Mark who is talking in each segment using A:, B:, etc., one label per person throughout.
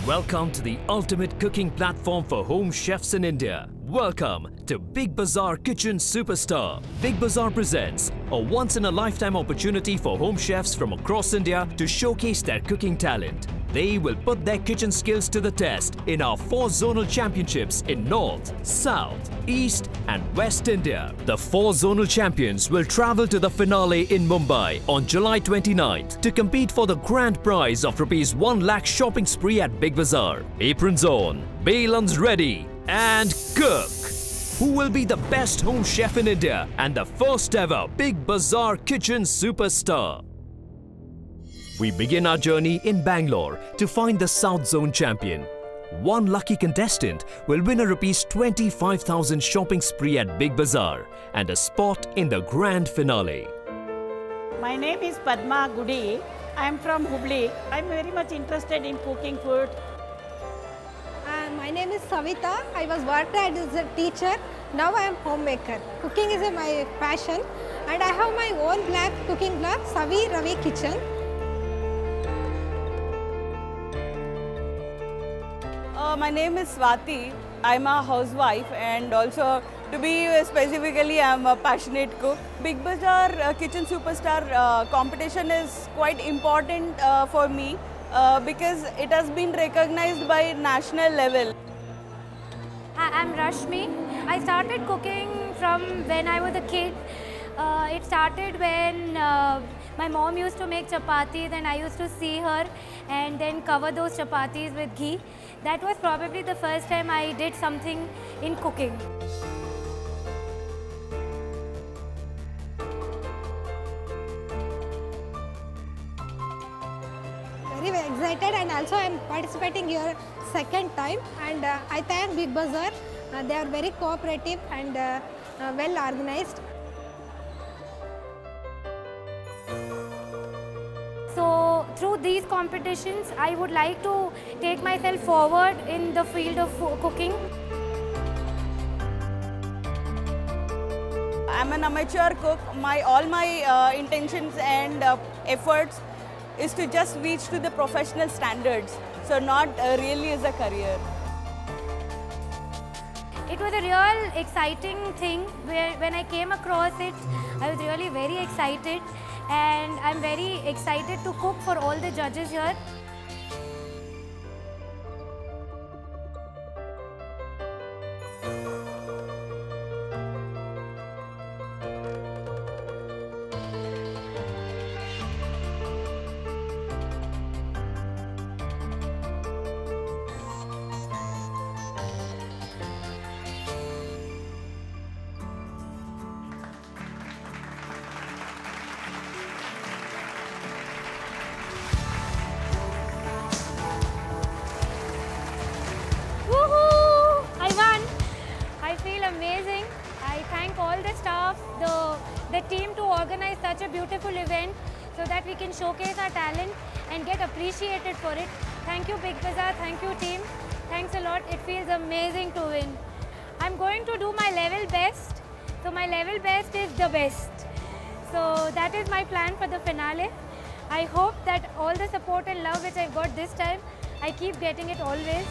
A: Welcome to the ultimate cooking platform for home chefs in India. Welcome to Big Bazaar Kitchen Superstar. Big Bazaar presents a once-in-a-lifetime opportunity for home chefs from across India to showcase their cooking talent. They will put their kitchen skills to the test in our 4 zonal championships in North, South, East and West India. The 4 zonal champions will travel to the finale in Mumbai on July 29th to compete for the grand prize of ₹1 lakh shopping spree at Big Bazaar. Aprons on, balans ready and cook! Who will be the best home chef in India and the first ever Big Bazaar Kitchen Superstar? We begin our journey in Bangalore to find the South Zone champion. One lucky contestant will win a ₹25,000 shopping spree at Big Bazaar and a spot in the grand finale.
B: My name is Padma Gudi. I am from Hubli. I am very much interested in cooking food.
C: My name is Savita. I was worked as a teacher. Now I am homemaker. Cooking is my passion and I have my own cooking blog, Savi Ravi Kitchen.
D: My name is Swathi. I'm a housewife and also, to be specifically, I'm a passionate cook. Big Bazaar Kitchen Superstar competition is quite important for me because it has been recognized by national level.
E: Hi, I'm Rashmi. I started cooking from when I was a kid. It started when my mom used to make chapatis and I used to see her and then cover those chapatis with ghee. That was probably the first time I did something in cooking.
C: Very excited and also I am participating here second time and I thank Big Bazaar. They are very cooperative and well organized.
E: So through these competitions, I would like to take myself forward in the field of cooking.
D: I'm an amateur cook. All my intentions and efforts is to just reach to the professional standards. So not really as a career.
E: It was a real exciting thing when I came across it, I was really very excited and I'm very excited to cook for all the judges here. Amazing. I thank all the staff, the team to organize such a beautiful event so that we can showcase our talent and get appreciated for it. Thank you Big Bazaar, thank you team. Thanks a lot. It feels amazing to win. I'm going to do my level best. So my level best is the best. So that is my plan for the finale. I hope that all the support and love which I've got this time, I keep getting it always.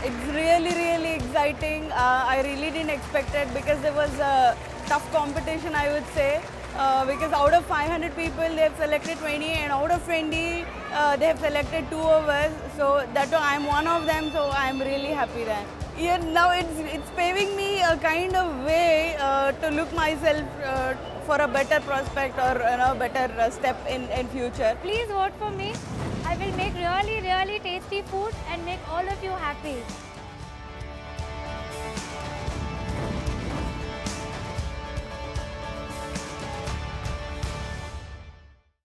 D: It's really exciting. I really didn't expect it because there was a tough competition, I would say. Because out of 500 people, they have selected 20 and out of 20, they have selected 2 of us. So that I'm one of them, so I'm really happy then. Yeah, now it's paving me a kind of way to look myself for a better prospect or better step in future.
E: Please vote for me. I will make really tasty food and make all of you happy.